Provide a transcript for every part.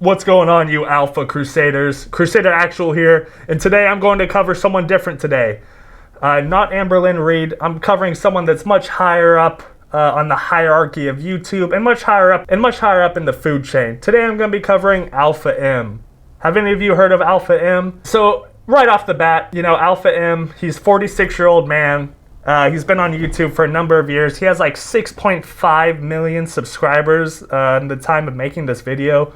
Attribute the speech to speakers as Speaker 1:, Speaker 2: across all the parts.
Speaker 1: What's going on, you Alpha Crusaders? Crusader Actual here, and today I'm going to cover someone different today. Not Amberlynn Reid. I'm covering someone that's much higher up on the hierarchy of YouTube and much higher up in the food chain. Today I'm going to be covering Alpha M. Have any of you heard of Alpha M? So right off the bat, Alpha M, he's a 46-year-old man. He's been on YouTube for a number of years. He has like 6.5 million subscribers in the time of making this video.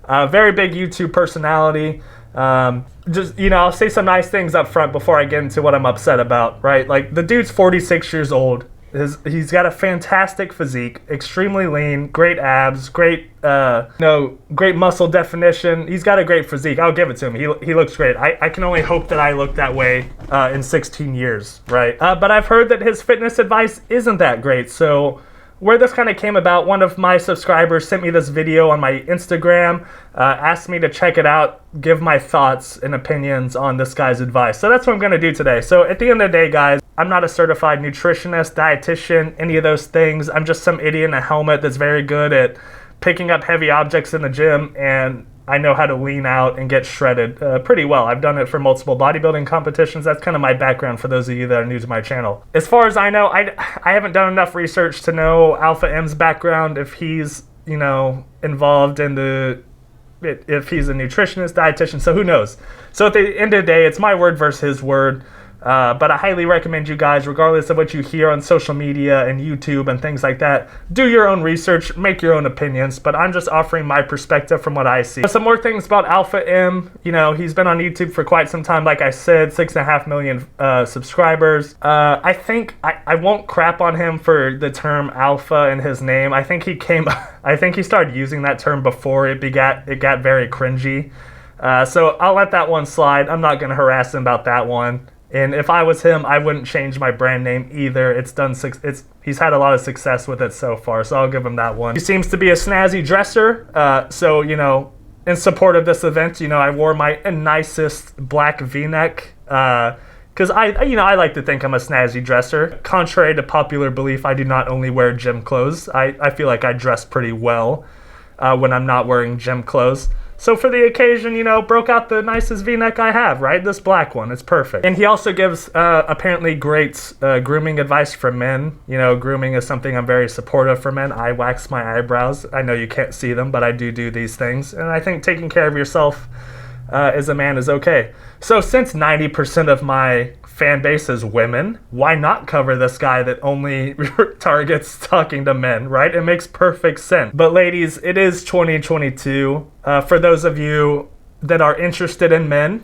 Speaker 1: Very big YouTube personality. I'll say some nice things up front before I get into what I'm upset about, right? Like, the dude's 46 years old. He's got a fantastic physique, extremely lean, great abs, great muscle definition. He's got a great physique. I'll give it to him. He looks great. I can only hope that I look that way in 16 years, right? But I've heard that his fitness advice isn't that great, so where this kind of came about, one of my subscribers sent me this video on my Instagram, asked me to check it out, give my thoughts and opinions on this guy's advice. So that's what I'm going to do today. So at the end of the day, guys, I'm not a certified nutritionist, dietitian, any of those things. I'm just some idiot in a helmet that's very good at picking up heavy objects in the gym, and I know how to lean out and get shredded pretty well. I've done it for multiple bodybuilding competitions. That's kind of my background for those of you that are new to my channel. As far as I know, I haven't done enough research to know Alpha M's background, if he's, involved in if he's a nutritionist, dietitian, so who knows. So at the end of the day, it's my word versus his word. But I highly recommend you guys, regardless of what you hear on social media and YouTube and things like that, do your own research, make your own opinions, but I'm just offering my perspective from what I see. Some more things about Alpha M. He's been on YouTube for quite some time, like I said, 6.5 million subscribers. I think I won't crap on him for the term alpha in his name. I think he started using that term before it got very cringy. So I'll let that one slide. I'm not going to harass him about that one. And if I was him, I wouldn't change my brand name either. He's had a lot of success with it so far, so I'll give him that one. He seems to be a snazzy dresser. So in support of this event, I wore my nicest black V-neck because I like to think I'm a snazzy dresser. Contrary to popular belief, I do not only wear gym clothes. I feel like I dress pretty well when I'm not wearing gym clothes. So for the occasion, broke out the nicest V-neck I have, right? This black one, it's perfect. And he also gives apparently great grooming advice for men. Grooming is something I'm very supportive for men. I wax my eyebrows. I know you can't see them, but I do these things. And I think taking care of yourself as a man is okay. So since 90% of my fan base is women, why not cover this guy that only targets talking to men, right? It makes perfect sense. But ladies, it is 2022. For those of you that are interested in men,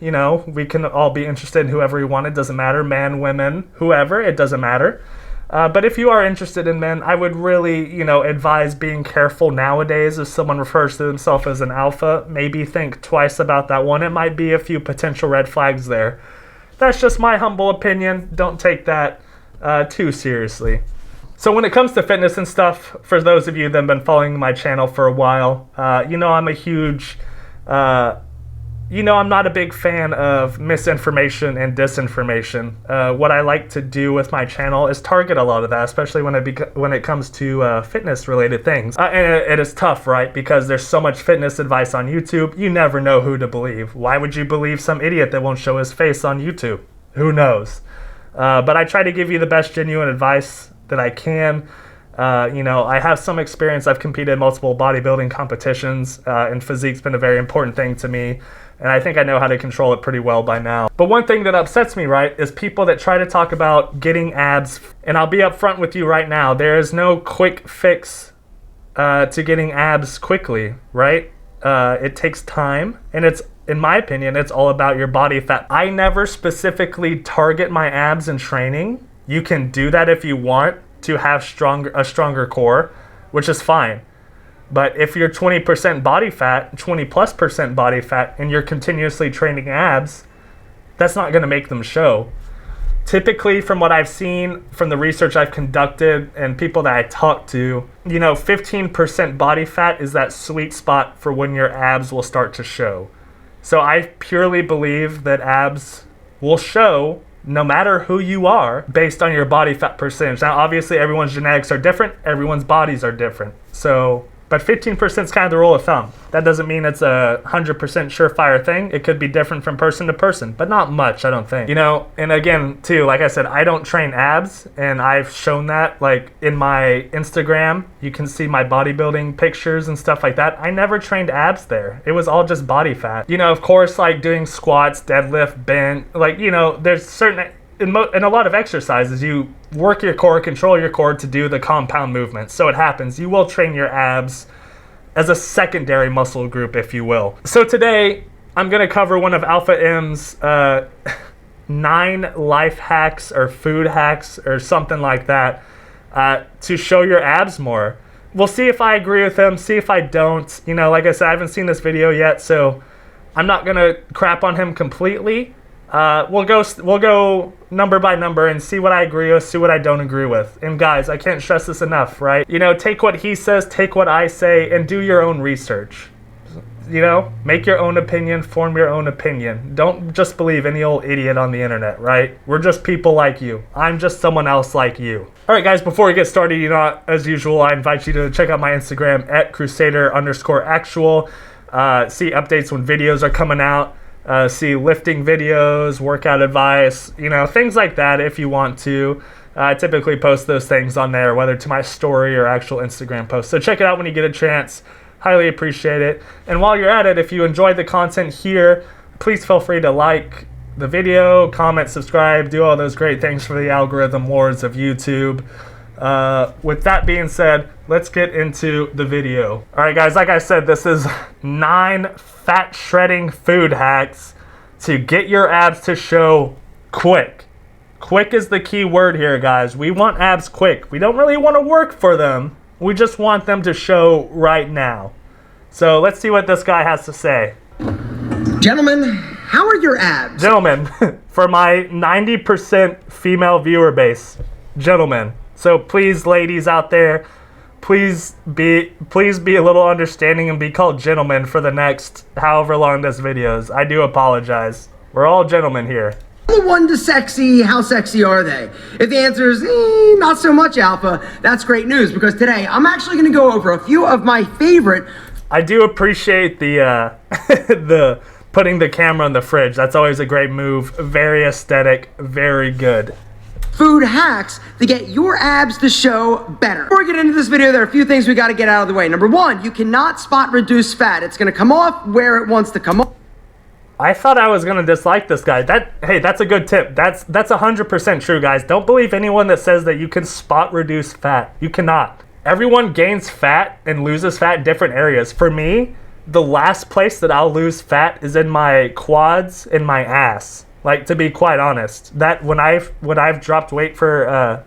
Speaker 1: we can all be interested in whoever we want. It doesn't matter, man, women, whoever, it doesn't matter. But if you are interested in men, I would really, advise being careful nowadays. If someone refers to themselves as an alpha, maybe think twice about that one. It might be a few potential red flags there. That's just my humble opinion. Don't take that too seriously. So when it comes to fitness and stuff, for those of you that have been following my channel for a while, I'm a huge... I'm not a big fan of misinformation and disinformation. What I like to do with my channel is target a lot of that, especially when it comes to fitness-related things. And it is tough, right? Because there's so much fitness advice on YouTube, you never know who to believe. Why would you believe some idiot that won't show his face on YouTube? Who knows? But I try to give you the best genuine advice that I can. I have some experience. I've competed in multiple bodybuilding competitions, and physique's been a very important thing to me. And I think I know how to control it pretty well by now. But one thing that upsets me, right, is people that try to talk about getting abs. And I'll be upfront with you right now. There is no quick fix to getting abs quickly, right? It takes time. And in my opinion, it's all about your body fat. I never specifically target my abs in training. You can do that if you want to have a stronger core, which is fine. But if you're 20% body fat, 20+% body fat, and you're continuously training abs, that's not going to make them show. Typically, from what I've seen, from the research I've conducted and people that I talk to, 15% body fat is that sweet spot for when your abs will start to show. So I purely believe that abs will show no matter who you are based on your body fat percentage. Now, obviously, everyone's genetics are different. Everyone's bodies are different. So But 15% is kind of the rule of thumb. That doesn't mean it's a 100% surefire thing. It could be different from person to person, but not much, I don't think. You know, and again, too, like I said, I don't train abs, and I've shown that, like, in my Instagram. You can see my bodybuilding pictures and stuff like that. I never trained abs there. It was all just body fat. You know, of course, like, doing squats, deadlift, bench, like, you know, there's certain... In a lot of exercises, you work your core, control your core to do the compound movements. So it happens. You will train your abs as a secondary muscle group, if you will. So today, I'm going to cover one of Alpha M's 9 life hacks or food hacks or something like that to show your abs more. We'll see if I agree with him, see if I don't. You know, like I said, I haven't seen this video yet, so I'm not going to crap on him completely. We'll go number by number and see what I agree with, see what I don't agree with. And guys, I can't stress this enough, right? You know, take what he says, take what I say, and do your own research. You know, make your own opinion, form your own opinion. Don't just believe any old idiot on the internet, right? We're just people like you. I'm just someone else like you. All right, guys, before we get started, you know, as usual, I invite you to check out my Instagram at Crusader_actual. See updates when videos are coming out. See lifting videos, workout advice, you know, things like that if you want to. I typically post those things on there, whether to my story or actual Instagram post. So check it out when you get a chance. Highly appreciate it. And while you're at it, if you enjoyed the content here, please feel free to like the video, comment, subscribe, do all those great things for the algorithm wars of YouTube. With that being said, let's get into the video. All right, guys, like I said, this is 9 fat shredding food hacks to get your abs to show quick. Quick is the key word here, guys. We want abs quick. We don't really want to work for them. We just want them to show right now. So let's see what this guy has to say.
Speaker 2: Gentlemen, how are your abs?
Speaker 1: Gentlemen, for my 90% female viewer base, gentlemen. So please, ladies out there, please be a little understanding and be called gentlemen for the next however long this video is. I do apologize. We're all gentlemen here.
Speaker 2: The 1 to sexy, how sexy are they? If the answer is not so much, Alpha, that's great news, because today I'm actually going to go over a few of my favorite...
Speaker 1: I do appreciate the the putting the camera in the fridge. That's always a great move. Very aesthetic, very good.
Speaker 2: Food hacks to get your abs to show better. Before we get into this video, there are a few things we got to get out of the way. Number 1, you cannot spot reduce fat. It's going to come off where it wants to come off.
Speaker 1: I thought I was gonna dislike this guy. Hey, that's a good tip. That's 100% true, guys. Don't believe anyone that says that you can spot reduce fat. You cannot. Everyone gains fat and loses fat in different areas. For me, the last place that I'll lose fat is in my quads and my ass. Like, to be quite honest, that when I've dropped weight for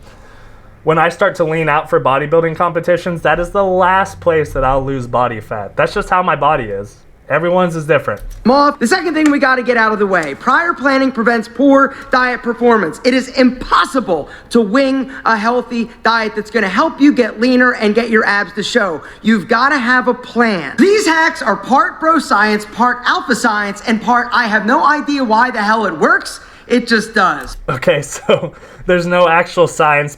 Speaker 1: when I start to lean out for bodybuilding competitions, that is the last place that I'll lose body fat. That's just how my body is. Everyone's is different.
Speaker 2: The second thing we got to get out of the way. Prior planning prevents poor diet performance. It is impossible to wing a healthy diet that's going to help you get leaner and get your abs to show. You've got to have a plan. These hacks are part bro science, part alpha science, and part I have no idea why the hell it works. It just does.
Speaker 1: Okay, so there's no actual science.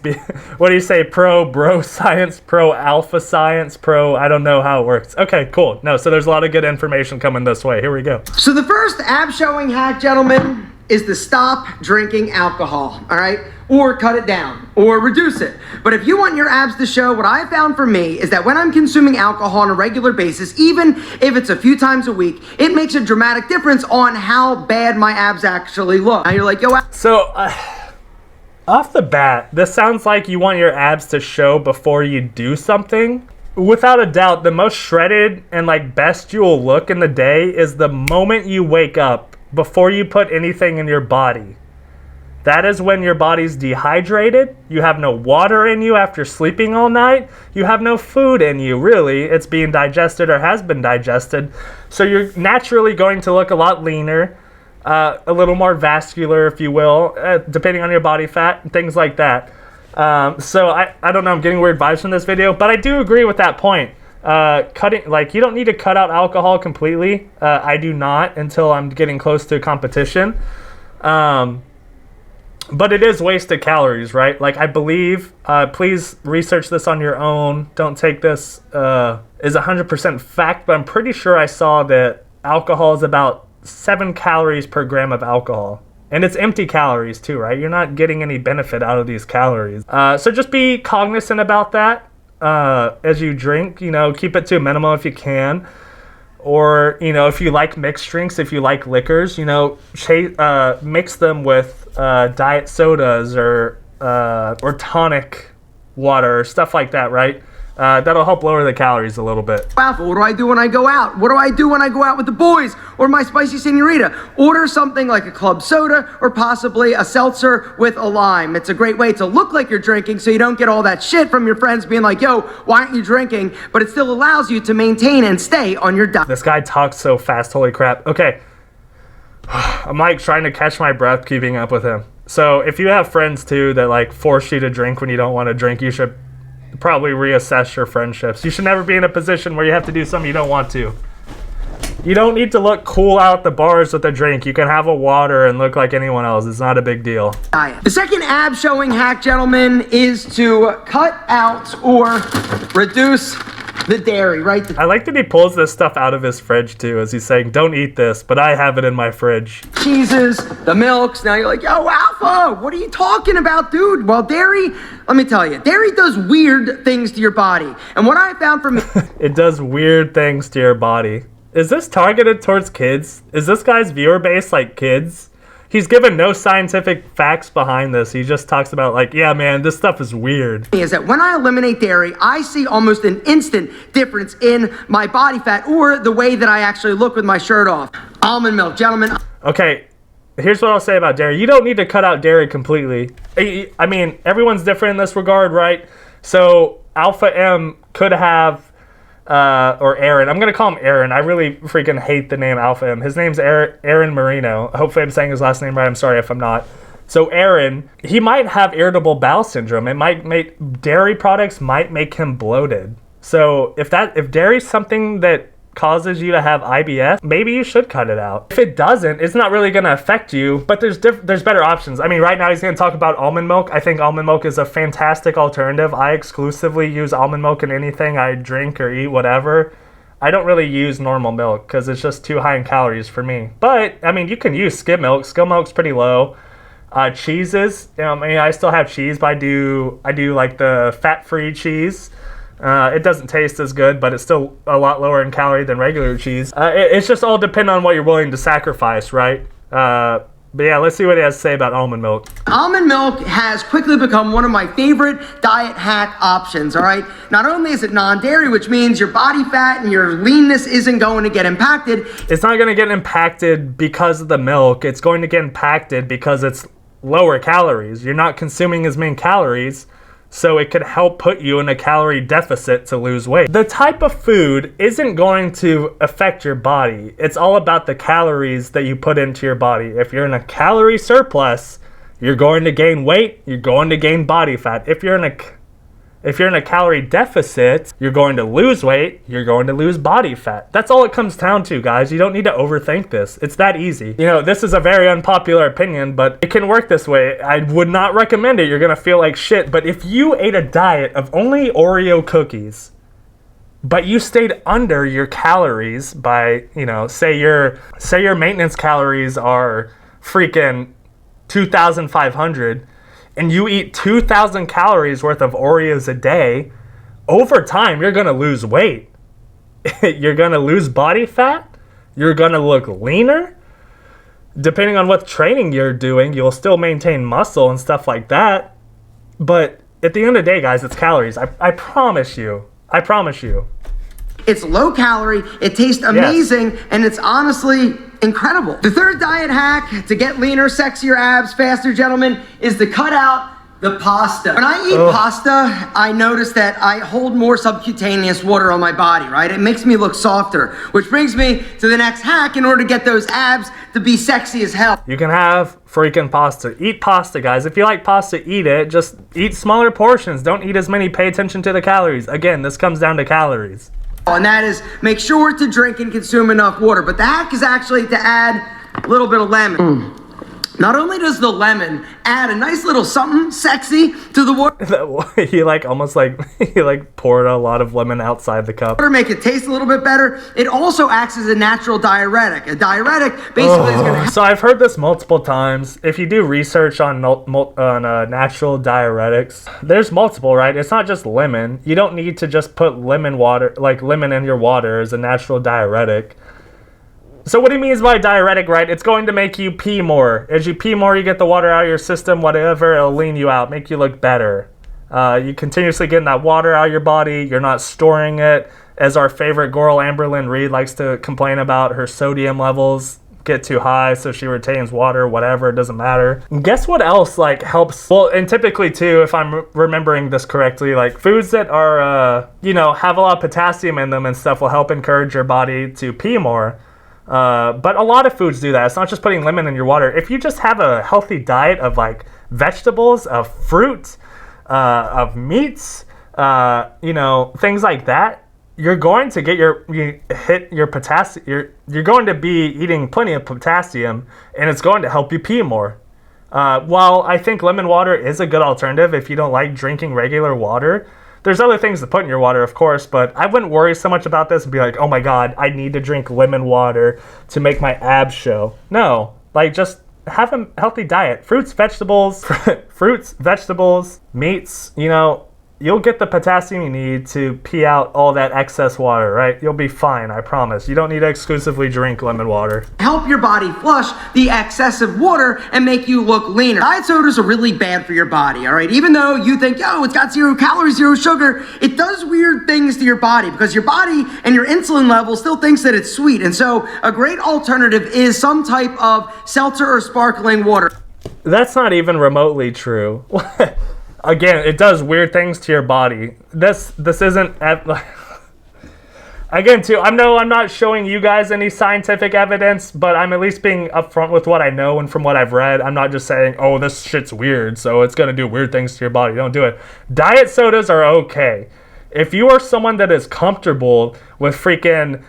Speaker 1: What do you say? Pro bro science, pro alpha science, pro I don't know how it works. Okay, cool. No, so there's a lot of good information coming this way. Here we go.
Speaker 2: So the first ab showing hack, gentlemen, is to stop drinking alcohol, all right? Or cut it down, or reduce it. But if you want your abs to show, what I found for me is that when I'm consuming alcohol on a regular basis, even if it's a few times a week, it makes a dramatic difference on how bad my abs actually look. Now you're like, yo...
Speaker 1: So, off the bat, this sounds like you want your abs to show before you do something. Without a doubt, the most shredded and like best you will look in the day is the moment you wake up before you put anything in your body. That is when your body's dehydrated, you have no water in you after sleeping all night, you have no food in you, really. It's being digested or has been digested. So you're naturally going to look a lot leaner, a little more vascular, if you will, depending on your body fat and things like that. So I don't know, I'm getting weird vibes from this video, but I do agree with that point. Cutting, like, you don't need to cut out alcohol completely. I do not until I'm getting close to a competition. But it is wasted calories, right? Like, I believe, please research this on your own. Don't take this as 100% fact, but I'm pretty sure I saw that alcohol is about 7 calories per gram of alcohol. And it's empty calories too, right? You're not getting any benefit out of these calories. So just be cognizant about that as you drink. You know, keep it to a minimum if you can. Or, you know, if you like mixed drinks, if you like liquors, you know, mix them with diet sodas or tonic water, stuff like that, right? That'll help lower the calories a little bit.
Speaker 2: Waffle. What do I do when I go out? What do I do when I go out with the boys or my spicy senorita? Order something like a club soda or possibly a seltzer with a lime. It's a great way to look like you're drinking so you don't get all that shit from your friends being like, yo, why aren't you drinking? But it still allows you to maintain and stay on your diet.
Speaker 1: This guy talks so fast, holy crap. Okay. I'm like trying to catch my breath keeping up with him. So if you have friends too that like force you to drink when you don't want to drink, you should probably reassess your friendships. You should never be in a position where you have to do something you don't want to. You don't need to look cool out the bars with a drink. You can have a water and look like anyone else. It's not a big deal.
Speaker 2: The second ab showing hack, gentlemen, is to cut out or reduce the dairy, right?
Speaker 1: I like that he pulls this stuff out of his fridge too, as he's saying, don't eat this, but I have it in my fridge.
Speaker 2: Cheeses, the milks. Now you're like, yo, Alpha, what are you talking about, dude? Well, dairy, let me tell you, dairy does weird things to your body. And what I found from
Speaker 1: it does weird things to your body. Is this targeted towards kids? Is this guy's viewer base like kids? He's given no scientific facts behind this. He just talks about like, yeah, man, this stuff is weird.
Speaker 2: Is that when I eliminate dairy, I see almost an instant difference in my body fat or the way that I actually look with my shirt off. Almond milk, gentlemen.
Speaker 1: Okay, here's what I'll say about dairy. You don't need to cut out dairy completely. I mean, everyone's different in this regard, right? So Alpha M could have or Aaron. I'm going to call him Aaron. I really freaking hate the name Alpha M. His name's Aaron Marino. Hopefully I'm saying his last name right. I'm sorry if I'm not. So Aaron, he might have irritable bowel syndrome. It might make dairy products might make him bloated. So if dairy's something that causes you to have IBS, maybe you should cut it out. If it doesn't, it's not really going to affect you, but there's better options. I mean, right now he's going to talk about almond milk. I think almond milk is a fantastic alternative. I exclusively use almond milk in anything I drink or eat, whatever. I don't really use normal milk because it's just too high in calories for me. But, I mean, you can use skim milk. Skim milk's pretty low. Cheeses, I mean, I still have cheese, but I do like the fat-free cheese. It doesn't taste as good, but it's still a lot lower in calorie than regular cheese. It's just all depend on what you're willing to sacrifice, right? But yeah, let's see what he has to say about almond milk.
Speaker 2: Almond milk has quickly become one of my favorite diet hack options, all right? Not only is it non-dairy, which means your body fat and your leanness isn't going to get impacted.
Speaker 1: It's not going to get impacted because of the milk. It's going to get impacted because it's lower calories. You're not consuming as many calories. So it could help put you in a calorie deficit to lose weight. The type of food isn't going to affect your body. It's all about the calories that you put into your body. If you're in a calorie surplus, you're going to gain weight, you're going to gain body fat. If you're in a calorie deficit, you're going to lose weight, you're going to lose body fat. That's all it comes down to, guys. You don't need to overthink this. It's that easy. You know, this is a very unpopular opinion, but it can work this way. I would not recommend it. You're going to feel like shit. But if you ate a diet of only Oreo cookies, but you stayed under your calories by, you know, say your maintenance calories are freaking 2,500, and you eat 2,000 calories worth of Oreos a day, over time, you're going to lose weight. You're going to lose body fat. You're going to look leaner. Depending on what training you're doing, you'll still maintain muscle and stuff like that. But at the end of the day, guys, it's calories. I promise you. I promise you.
Speaker 2: It's low calorie, it tastes amazing, yes. And it's honestly incredible. The third diet hack to get leaner, sexier abs faster, gentlemen, is to cut out the pasta. When I eat pasta, I notice that I hold more subcutaneous water on my body, right? It makes me look softer, which brings me to the next hack in order to get those abs to be sexy as hell.
Speaker 1: You can have freaking pasta. Eat pasta, guys. If you like pasta, eat it. Just eat smaller portions. Don't eat as many. Pay attention to the calories. Again, this comes down to calories.
Speaker 2: And that is, make sure to drink and consume enough water. But the hack is actually to add a little bit of lemon. Not only does the lemon add a nice little something sexy to the water,
Speaker 1: He like almost like he like poured a lot of lemon outside the cup.
Speaker 2: make it taste a little bit better. It also acts as a natural diuretic. A diuretic basically is going to
Speaker 1: So I've heard this multiple times. If you do research on natural diuretics, there's multiple, right? It's not just lemon. You don't need to just put lemon water, like lemon in your water as a natural diuretic. So what he means by diuretic, right? It's going to make you pee more. As you pee more, you get the water out of your system, whatever, it'll lean you out, make you look better. You continuously getting that water out of your body. You're not storing it. As our favorite girl, Amberlynn Reid, likes to complain about, her sodium levels get too high, so she retains water, whatever, it doesn't matter. And guess what else like helps? Well, and typically too, if I'm remembering this correctly, like foods that are, have a lot of potassium in them and stuff will help encourage your body to pee more. But a lot of foods do that. It's not just putting lemon in your water. If you just have a healthy diet of like vegetables, of fruit, of meats, things like that, you're going to get hit your potassium. You're going to be eating plenty of potassium, and it's going to help you pee more. While I think lemon water is a good alternative if you don't like drinking regular water, there's other things to put in your water, of course, but I wouldn't worry so much about this and be like, oh my God, I need to drink lemon water to make my abs show. No, like just have a healthy diet. Fruits, vegetables, meats, you'll get the potassium you need to pee out all that excess water, right? You'll be fine, I promise. You don't need to exclusively drink lemon water.
Speaker 2: help your body flush the excessive water and make you look leaner. Diet sodas are really bad for your body, all right? Even though you think, it's got 0 calories, 0 sugar, it does weird things to your body because your body and your insulin level still thinks that it's sweet. And so a great alternative is some type of seltzer or sparkling water.
Speaker 1: That's not even remotely true. Again, it does weird things to your body. This isn't again too. I'm not showing you guys any scientific evidence, but I'm at least being upfront with what I know and from what I've read. I'm not just saying, oh, this shit's weird, so it's gonna do weird things to your body. Don't do it. Diet sodas are okay. If you are someone that is comfortable with freaking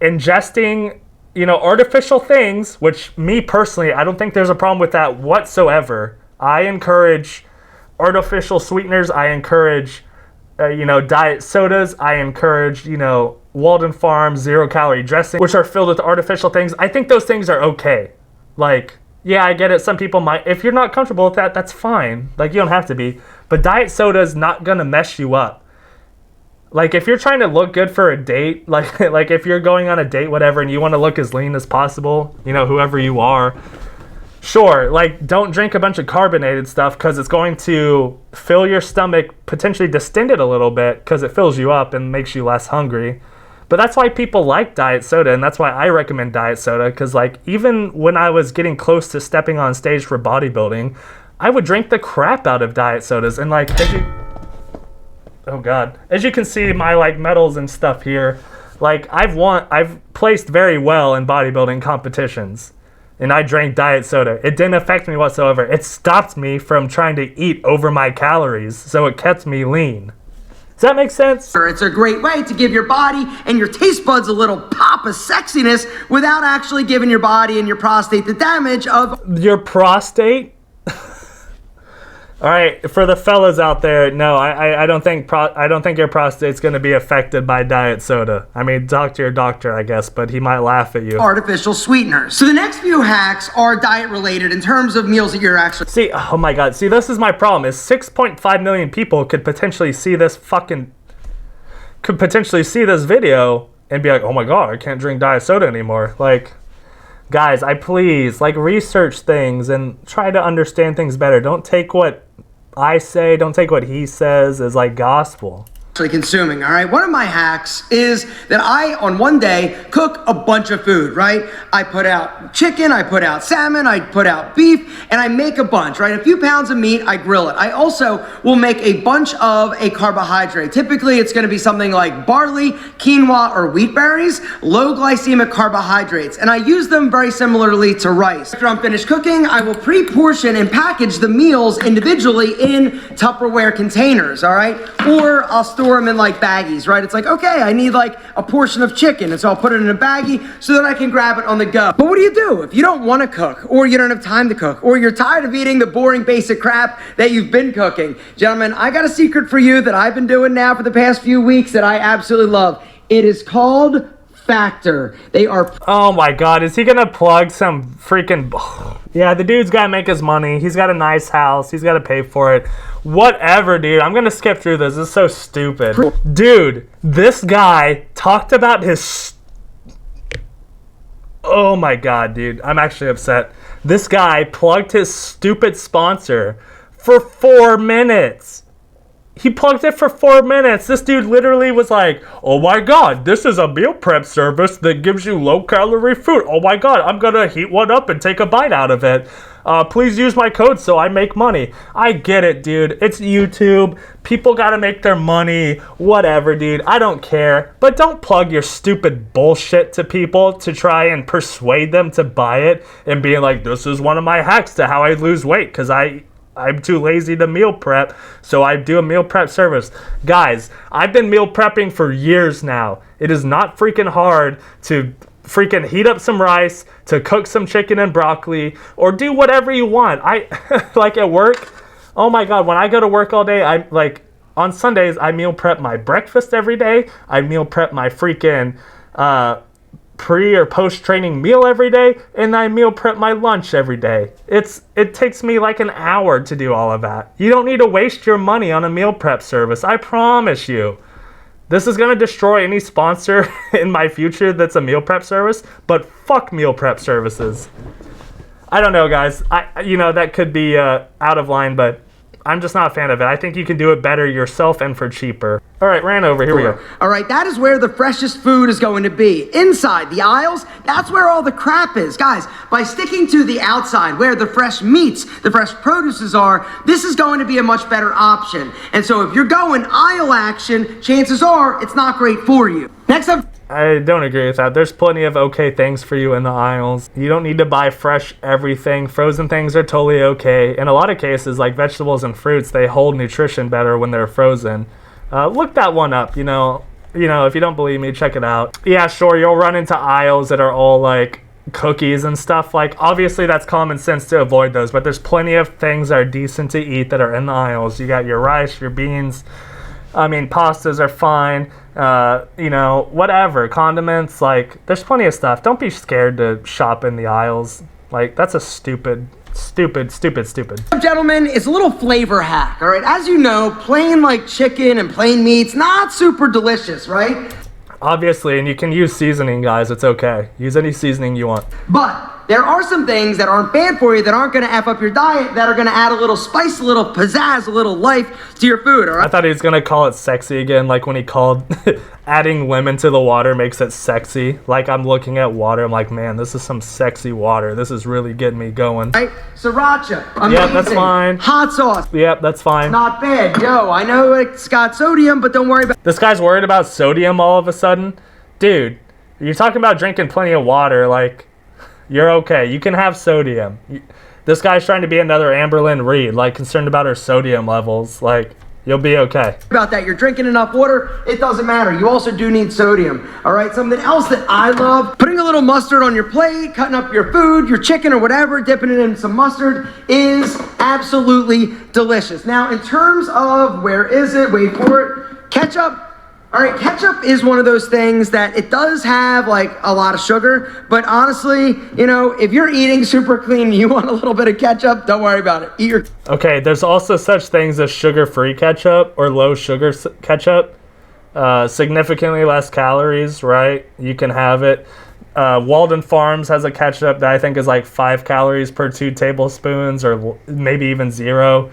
Speaker 1: ingesting, artificial things, which me personally, I don't think there's a problem with that whatsoever. I encourage artificial sweeteners. I encourage, diet sodas. I encourage, Walden Farms 0-calorie dressing, which are filled with artificial things. I think those things are okay. Like, yeah, I get it. Some people might, if you're not comfortable with that, that's fine. Like, you don't have to be. But diet soda is not gonna mess you up. Like, if you're trying to look good for a date, like if you're going on a date, whatever, and you want to look as lean as possible, whoever you are, sure, like, don't drink a bunch of carbonated stuff because it's going to fill your stomach, potentially distend it a little bit because it fills you up and makes you less hungry. But that's why people like diet soda, and that's why I recommend diet soda, because, like, even when I was getting close to stepping on stage for bodybuilding, I would drink the crap out of diet sodas. And, like, as you can see my, like, medals and stuff here, like, I've placed very well in bodybuilding competitions. And I drank diet soda. It didn't affect me whatsoever. It stopped me from trying to eat over my calories, so it kept me lean. Does that make sense?
Speaker 2: It's a great way to give your body and your taste buds a little pop of sexiness without actually giving your body and your prostate the damage of...
Speaker 1: Your prostate? All right, for the fellas out there, no, I don't think your prostate's going to be affected by diet soda. I mean, talk to your doctor, I guess, but he might laugh at you.
Speaker 2: Artificial sweeteners. So the next few hacks are diet related in terms of meals that you're actually...
Speaker 1: See, oh my God, see, this is my problem, is 6.5 million people could potentially see this video and be like, oh my God, I can't drink diet soda anymore. Like, guys, please, research things and try to understand things better. Don't take what I say, don't take what he says as like gospel.
Speaker 2: Consuming, all right? One of my hacks is that I, on one day, cook a bunch of food, right? I put out chicken, I put out salmon, I put out beef, and I make a bunch, right? A few pounds of meat, I grill it. I also will make a bunch of a carbohydrate. Typically, it's gonna be something like barley, quinoa, or wheat berries, low glycemic carbohydrates, and I use them very similarly to rice. After I'm finished cooking, I will pre-portion and package the meals individually in Tupperware containers, all right? Or I'll store store them in like baggies, right? It's like, okay, I need like a portion of chicken, and so I'll put it in a baggie so that I can grab it on the go. But what do you do if you don't want to cook, or you don't have time to cook, or you're tired of eating the boring basic crap that you've been cooking? Gentlemen, I got a secret for you that I've been doing now for the past few weeks that I absolutely love. It is called Factor. They are...
Speaker 1: Oh my god, is he gonna plug some freaking... Yeah, the dude's gotta make his money. He's got a nice house. He's gotta pay for it. Whatever, dude. I'm gonna skip through this. This is so stupid. Dude, this guy talked about his... Oh my god, dude. I'm actually upset. This guy plugged his stupid sponsor for 4 minutes. He plugged it for 4 minutes. This dude literally was like, oh my god, this is a meal prep service that gives you low-calorie food. Oh my god, I'm gonna heat one up and take a bite out of it. Please use my code so I make money. I get it, dude. It's YouTube. People gotta make their money. Whatever, dude. I don't care. But don't plug your stupid bullshit to people to try and persuade them to buy it and be like, this is one of my hacks to how I lose weight because I'm too lazy to meal prep, so I do a meal prep service. Guys, I've been meal prepping for years now. It is not freaking hard to freaking heat up some rice, to cook some chicken and broccoli, or do whatever you want. Like at work, oh my god, when I go to work all day, on Sundays, I meal prep my breakfast every day. I meal prep my freaking pre or post training meal every day, and I meal prep my lunch every day. It takes me like an hour to do all of that. You don't need to waste your money on a meal prep service. I promise you. This is going to destroy any sponsor in my future that's a meal prep service, but fuck meal prep services. I don't know, guys. That could be out of line, but I'm just not a fan of it. I think you can do it better yourself and for cheaper. All right, ran over. Here we go.
Speaker 2: All right, that is where the freshest food is going to be. Inside the aisles, that's where all the crap is. Guys, by sticking to the outside where the fresh meats, the fresh produces are, this is going to be a much better option. And so if you're going aisle action, chances are it's not great for you. Next up...
Speaker 1: I don't agree with that. There's plenty of okay things for you in the aisles. You don't need to buy fresh everything. Frozen things are totally okay. In a lot of cases, like vegetables and fruits, they hold nutrition better when they're frozen. Look that one up, if you don't believe me, check it out. Yeah, sure, you'll run into aisles that are all like cookies and stuff. Like, obviously that's common sense to avoid those, but there's plenty of things that are decent to eat that are in the aisles. You got your rice, your beans. Pastas are fine. Whatever. Condiments, there's plenty of stuff. Don't be scared to shop in the aisles. That's a stupid.
Speaker 2: Gentlemen, it's a little flavor hack, all right? As you know, plain chicken and plain meat's not super delicious, right?
Speaker 1: Obviously, and you can use seasoning, guys. It's okay. Use any seasoning you want.
Speaker 2: But there are some things that aren't bad for you that aren't going to F up your diet, that are going to add a little spice, a little pizzazz, a little life to your food, all right?
Speaker 1: I thought he was going to call it sexy again, like when he called adding lemon to the water makes it sexy. Like, I'm looking at water, I'm like, man, this is some sexy water. This is really getting me going.
Speaker 2: Right? Sriracha, amazing.
Speaker 1: Yep, that's fine.
Speaker 2: Hot sauce.
Speaker 1: Yep, that's fine.
Speaker 2: Not bad. Yo, I know it's got sodium, but don't worry about...
Speaker 1: This guy's worried about sodium all of a sudden? Dude, you're talking about drinking plenty of water, you're okay. You can have sodium. This guy's trying to be another Amberlynn Reid, concerned about her sodium levels. You'll be okay.
Speaker 2: About that, you're drinking enough water, it doesn't matter. You also do need sodium, all right? Something else that I love, putting a little mustard on your plate, cutting up your food, your chicken or whatever, dipping it in some mustard is absolutely delicious. Now, in terms of, where is it? Wait for it. Ketchup. All right, ketchup is one of those things that it does have a lot of sugar, but honestly, if you're eating super clean and you want a little bit of ketchup, don't worry about it. Eat your...
Speaker 1: Okay, there's also such things as sugar-free ketchup or low sugar ketchup. Significantly less calories, right? You can have it. Walden Farms has a ketchup that I think is 5 calories per 2 tablespoons, or maybe even 0.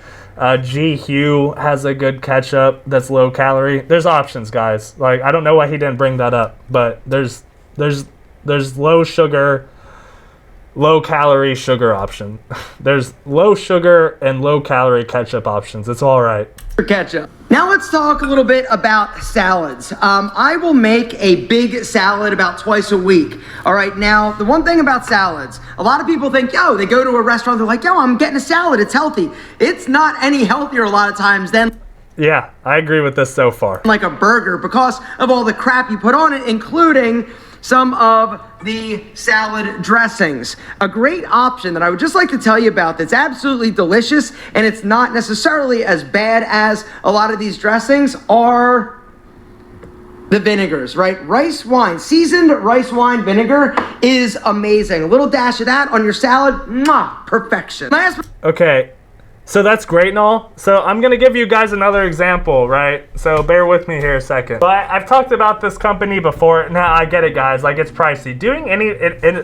Speaker 1: G. Hugh has a good ketchup that's low calorie. There's options, guys. I don't know why he didn't bring that up, but there's low sugar, low calorie sugar option. There's low sugar and low calorie ketchup options. It's all right.
Speaker 2: Ketchup. Now let's talk a little bit about salads. I will make a big salad about twice a week. All right, now the one thing about salads, a lot of people think, they go to a restaurant, they're like, I'm getting a salad, it's healthy. It's not any healthier a lot of times than...
Speaker 1: Yeah, I agree with this so far.
Speaker 2: Like a burger because of all the crap you put on it, including some of the salad dressings. A great option that I would just like to tell you about that's absolutely delicious and it's not necessarily as bad as a lot of these dressings are the vinegars, right? Rice wine, seasoned rice wine vinegar is amazing. A little dash of that on your salad, mwah, perfection.
Speaker 1: Okay, so that's great and all. So I'm going to give you guys another example, right? So bear with me here a second. But I've talked about this company before. Now, I get it, guys. Like, it's pricey.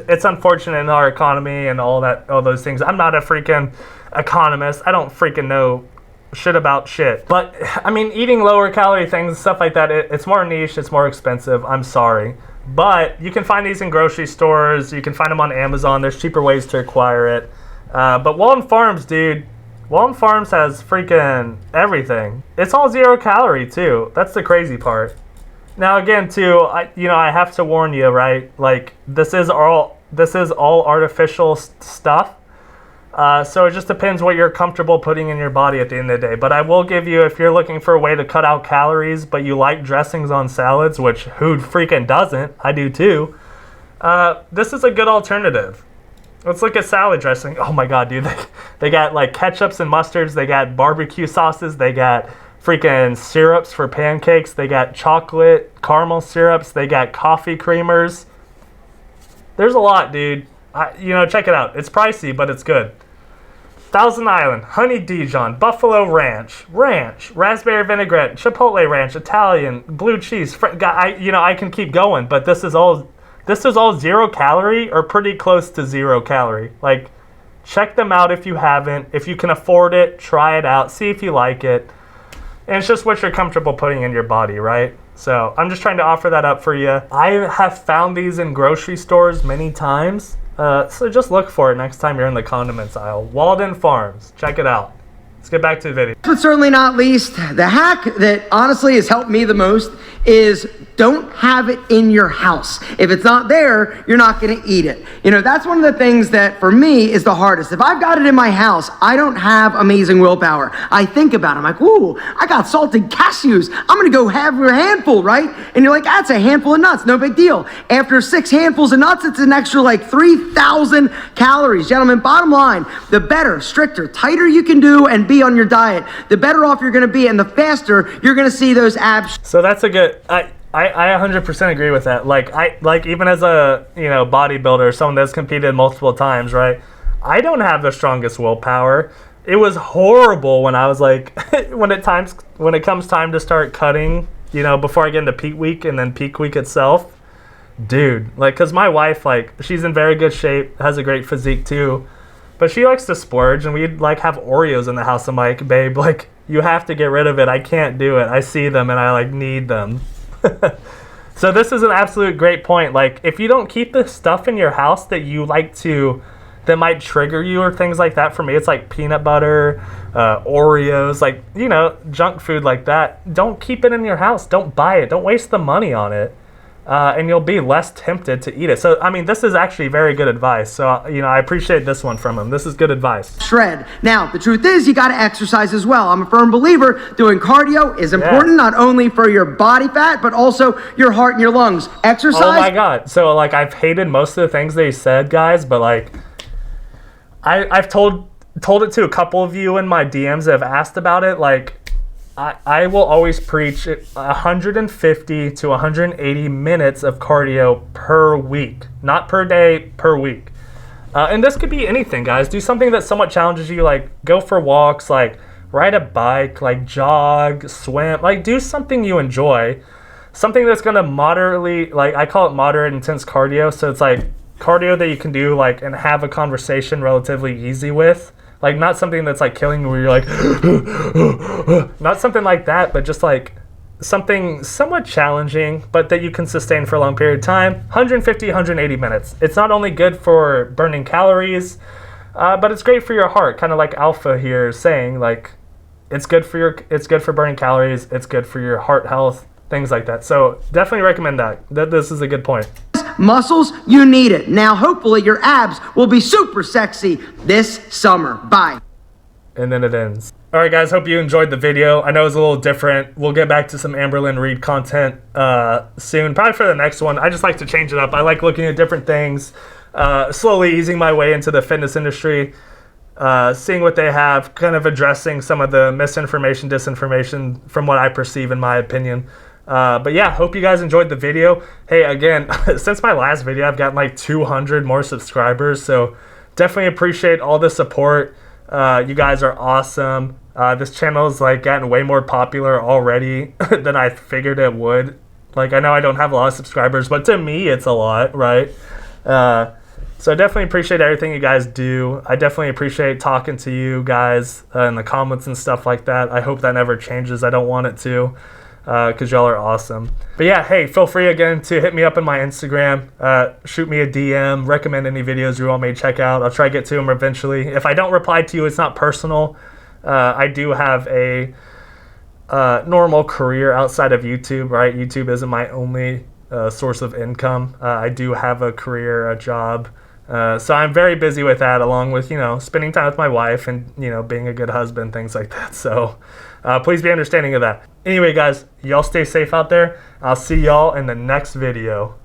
Speaker 1: It's unfortunate in our economy and all those things. I'm not a freaking economist. I don't freaking know shit about shit. But, I mean, eating lower calorie things, stuff like that, it's more niche. It's more expensive. I'm sorry. But you can find these in grocery stores. You can find them on Amazon. There's cheaper ways to acquire it. But Walden Farms, dude. Walden Farms has freaking everything. It's all 0 calorie too. That's the crazy part. Now again too, I have to warn you, right? Like this is all artificial stuff. So it just depends what you're comfortable putting in your body at the end of the day. But I will give you, if you're looking for a way to cut out calories, but you like dressings on salads, which who freaking doesn't? I do too. This is a good alternative. Let's look at salad dressing. Oh my god, dude. They got like ketchups and mustards. They got barbecue sauces. They got freaking syrups for pancakes. They got chocolate caramel syrups. They got coffee creamers. There's a lot, dude. Check it out. It's pricey, but it's good. Thousand Island, Honey Dijon, Buffalo Ranch, Raspberry Vinaigrette, Chipotle Ranch, Italian, blue cheese. I can keep going, but this is all 0 calorie or pretty close to 0 calorie. Like, check them out if you haven't. If you can afford it, try it out. See if you like it. And it's just what you're comfortable putting in your body, right? So I'm just trying to offer that up for you. I have found these in grocery stores many times. So just look for it next time you're in the condiments aisle. Walden Farms. Check it out. Let's get back to the video.
Speaker 2: But certainly not least, the hack that honestly has helped me the most is don't have it in your house. If it's not there, you're not going to eat it. That's one of the things that for me is the hardest. If I've got it in my house, I don't have amazing willpower. I think about it. I'm like, ooh, I got salted cashews. I'm going to go have a handful, right? And you're like, that's a handful of nuts. No big deal. After 6 handfuls of nuts, it's an extra like 3,000 calories. Gentlemen, bottom line, the better, stricter, tighter you can do and be on your diet, the better off you're going to be and the faster you're going to see those abs.
Speaker 1: So that's a good... I 100% agree with that. Like even as a bodybuilder, someone that's competed multiple times, right? I don't have the strongest willpower. It was horrible when I was like, when it comes time to start cutting, before I get into peak week and then peak week itself, dude. Like, cause my wife, like, she's in very good shape, has a great physique too, but she likes to splurge, and we'd like have Oreos in the house. I'm like, babe, like you have to get rid of it. I can't do it. I see them and I like need them. So this is an absolute great point. Like, if you don't keep the stuff in your house that you like to, that might trigger you or things like that, for me it's like peanut butter, Oreos, like, junk food like that. Don't keep it in your house. Don't buy it. Don't waste the money on it. And you'll be less tempted to eat it. So, I mean, this is actually very good advice. So, I appreciate this one from him. This is good advice.
Speaker 2: Shred. Now, the truth is you got to exercise as well. I'm a firm believer doing cardio is important, not only for your body fat, but also your heart and your lungs. Exercise.
Speaker 1: Oh my God. So, like, I've hated most of the things they said, guys, but like, I've told it to a couple of you in my DMs that have asked about it. Like, I will always preach 150 to 180 minutes of cardio per week. Not per day, per week. And this could be anything, guys. Do something that somewhat challenges you, like go for walks, like ride a bike, like jog, swim. Like, do something you enjoy. Something that's going to moderately, like I call it moderate intense cardio. So it's like cardio that you can do like and have a conversation relatively easy with. Like, not something that's like killing you where you're like, not something like that, but just like something somewhat challenging, but that you can sustain for a long period of time. 150, 180 minutes. It's not only good for burning calories, but it's great for your heart. Kind of like Alpha here is saying, like, it's good for burning calories. It's good for your heart health, things like that. So definitely recommend that. This is a good point.
Speaker 2: Muscles, you need it. Now, hopefully your abs will be super sexy this summer. Bye.
Speaker 1: And then it ends. All right, guys, hope you enjoyed the video. I know it's a little different. We'll get back to some Amberlynn Reid content soon, probably for the next one. I just like to change it up. I like looking at different things, slowly easing my way into the fitness industry, seeing what they have, kind of addressing some of the misinformation, disinformation from what I perceive in my opinion. But yeah, hope you guys enjoyed the video. Hey, again, since my last video, I've gotten like 200 more subscribers, so definitely appreciate all the support. You guys are awesome. This channel is like getting way more popular already than I figured it would. Like, I know I don't have a lot of subscribers, but to me, it's a lot, right? So I definitely appreciate everything you guys do. I definitely appreciate talking to you guys in the comments and stuff like that. I hope that never changes. I don't want it to, because y'all are awesome. But yeah, hey, feel free again to hit me up on my Instagram, shoot me a DM, recommend any videos you want me to check out. I'll try to get to them eventually. If I don't reply to you, it's not personal. I do have a normal career outside of YouTube, right? YouTube isn't my only source of income. I do have a career, a job. So I'm very busy with that, along with, spending time with my wife and, being a good husband, things like that. So please be understanding of that. Anyway, guys, y'all stay safe out there. I'll see y'all in the next video.